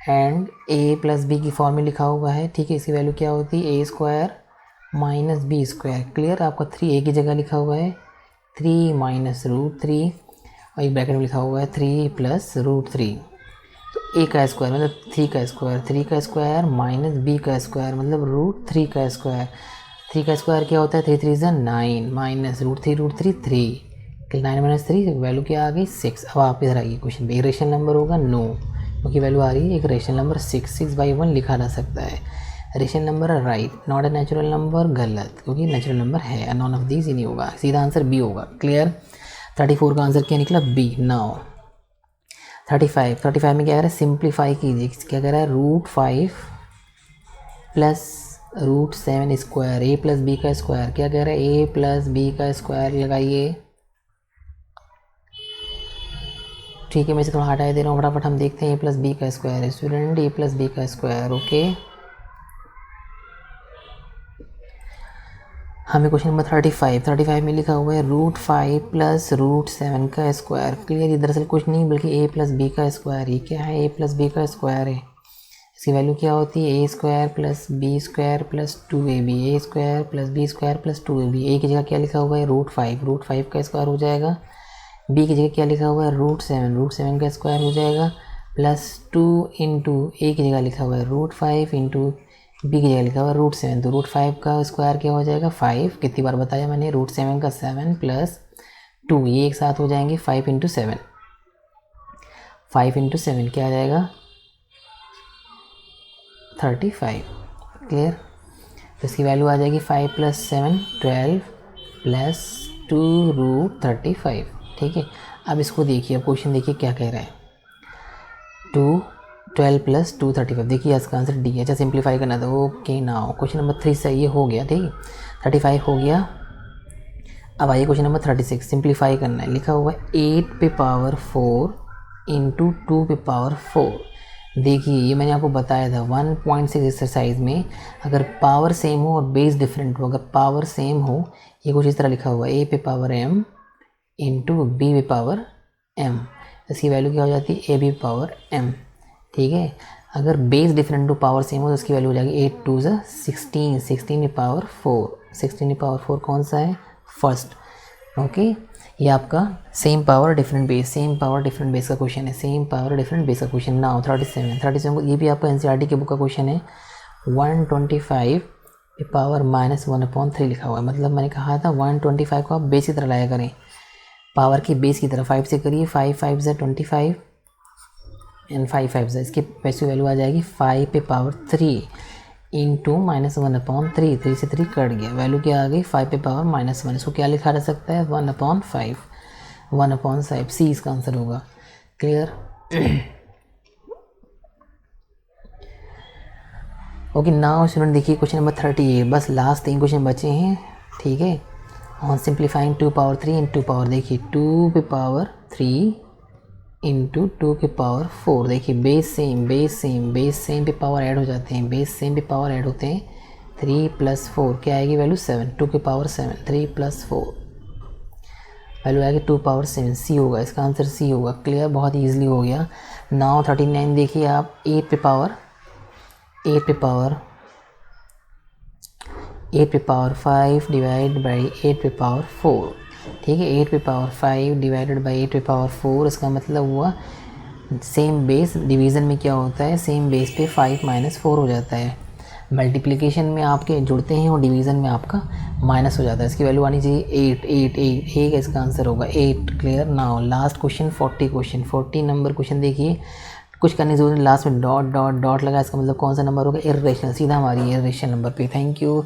and a + b की फॉर्म में लिखा हुआ है, ठीक है, इसकी वैल्यू क्या होती है, a² - b², क्लियर। आपका 3 a की जगह लिखा हुआ है, 3 -√3 और एक ब्रैकेट में लिखा हुआ है 3 + √3, तो a का स्क्वायर मतलब 3 का स्क्वायर, 3 का स्क्वायर -b का स्क्वायर मतलब √3 का स्क्वायर, 3 का स्क्वायर क्या होता है, 3 3 = 9 -√3 3, 9 - 3 वैल्यू क्या आ गई 6। अब आप इधर आइए, क्वेश्चन पे रेशनल नंबर होगा नो, क्योंकि वैल्यू आ रही है एक रेशनल नंबर 6/1 लिखा जा सकता है, रेशनल नंबर है right, not a natural number गलत, क्योंकि नेचुरल नंबर है, नॉन ऑफ दीज ही नहीं होगा, सीधा आंसर बी होगा, क्लियर। 34 का आंसर क्या निकला, बी। नाउ 35 में क्या कह रहा है, सिंप्लीफाई कीजिए, क्या कह रहा है, √5 + √7², a + b का स्क्वायर, क्या कह रहा है, a + b का स्क्वायर लगाइए, ठीक है, मैं इसे थोड़ा हटा दे रहा हूँ, फटाफट हम देखते हैं। a प्लस बी का स्क्वायर है स्टूडेंट, a प्लस बी का स्क्वायर। ओके, हमें क्वेश्चन नंबर 35 में लिखा हुआ है √5 प्लस √7 का स्क्वायर। क्लियर, ये दरअसल कुछ नहीं बल्कि a प्लस बी का स्क्वायर। ये क्या है? a प्लस बी का स्क्वायर है। इसकी वैल्यू क्या होती है? a square plus b square plus 2ab, a square plus b square plus 2ab। a की जगह क्या लिखा हुआ है? √5 का स्क्वायर हो जाएगा। b की जगह क्या लिखा हुआ है? √7 का स्क्वायर हो जाएगा प्लस 2 इंटू a की जगह लिखा हुआ है √5 इंटू बी की जगह लिखा हुआ है √7। तो √5 का स्क्वायर क्या हो जाएगा? 5। कितनी बार बताया मैंने? √7 का 7 प्लस 2, ये एक साथ हो जाएंगे 5 इंटू 7। 5 इंटू 7 क्या आ जाएगा? 35। क्लियर, तो इसकी वैल्यू आ जाएगी 5 प्लस 7 12 प्लस 2√35। ठीक है, अब इसको देखिए, अब क्वेश्चन देखिए क्या कह रहा है। 12 प्लस 235। देखिए इसका आंसर डी है। अच्छा, सिंप्लीफाई करना था। ओके, नाउ क्वेश्चन नंबर 3 से ये हो गया। ठीक है, 35 हो गया। अब आइए क्वेश्चन नंबर 36, सिंप्लीफाई करना है। लिखा हुआ है 8 पे पावर 4 इंटू 2 पे पावर 4। देखिए, ये मैंने आपको बताया था 1.6 एक्सरसाइज में, अगर पावर सेम हो और बेस डिफरेंट हो, अगर पावर सेम हो, ये कुछ इस तरह लिखा हुआ है a पे पावर m इंटू बी पे पावर m। इसकी वैल्यू क्या हो जाती है? a पे पावर m। ठीक है, अगर बेस डिफरेंट हो, पावर सेम हो, तो इसकी वैल्यू हो जाएगी 8 2 16, 16 पे पावर 4। 16 पे पावर 4 कौन सा है? फर्स्ट। ओके, ये आपका same power different base, same power different base का क्वेश्चन है। सेम पावर डिफरेंट बेस का क्वेश्चन। नाउ 37 को, ये भी आपका एनसीईआरटी के बुक का क्वेश्चन है। 125 पे पावर -1/3 लिखा हुआ है। मतलब मैंने कहा था 125 को आप बेस की तरह लाया करें, पावर की बेस की तरह। 5 से करिए, 5 5 ज़ा 25 एंड 5 5 ज़ा, इसकी पैसिव वैल्यू आ जाएगी 5 पे पावर 3 इंटू -1/3। 3 से 3 कट गया, वैल्यू क्या आ गई? 5 पे पावर -1। इसको क्या लिखा जा सकता है? 1/5, 1/5। सी इसका आंसर होगा। Clear, okay. नाउ स्टूडेंट देखिए क्वेश्चन नंबर 38, बस लास्ट 3 क्वेश्चन बचे हैं। ठीक है, on simplifying 2 power 3 into power, देखिए 2 पे पावर 3 इंटू 2 के पावर 4। देखिए base same, base same, base same पे पावर ऐड हो जाते हैं, बेस सेम पे पावर ऐड होते हैं। 3 प्लस 4 क्या आएगी वैल्यू? 7। 2 के पावर 7, 3 प्लस 4 वैल्यू आएगी 2 पावर 7। सी होगा इसका आंसर, सी होगा। क्लियर, बहुत ईजिली हो गया। नाउ 39 देखिए आप, 8 पे पावर 5 डिवाइड बाई 8 पे पावर 4। ठीक है, 8 पे पावर 5 डिवाइडेड बाई 8 पे पावर 4। इसका मतलब हुआ सेम बेस, डिवीज़न में क्या होता है? सेम बेस पे 5 - 4 हो जाता है। मल्टीप्लिकेशन में आपके जुड़ते हैं और डिवीज़न में आपका माइनस हो जाता है। इसकी वैल्यू आनी चाहिए 8 8 8 8 का इसका आंसर होगा 8। Clear, now last question 40 number question देखिए। कुछ करने की जरूरत नहीं, लास्ट में डॉट डॉट डॉट लगा, इसका मतलब कौन सा नंबर होगा? इर्रेशनल, सीधा हमारी इर्रेशनल नंबर पे। Thank you.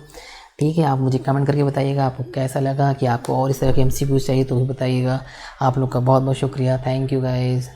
ठीक है, आप मुझे कमेंट करके बताइएगा आपको कैसा लगा, कि आपको और इस तरह के MCQs चाहिए तो भी बताइएगा। आप लोग का बहुत बहुत शुक्रिया। Thank you guys.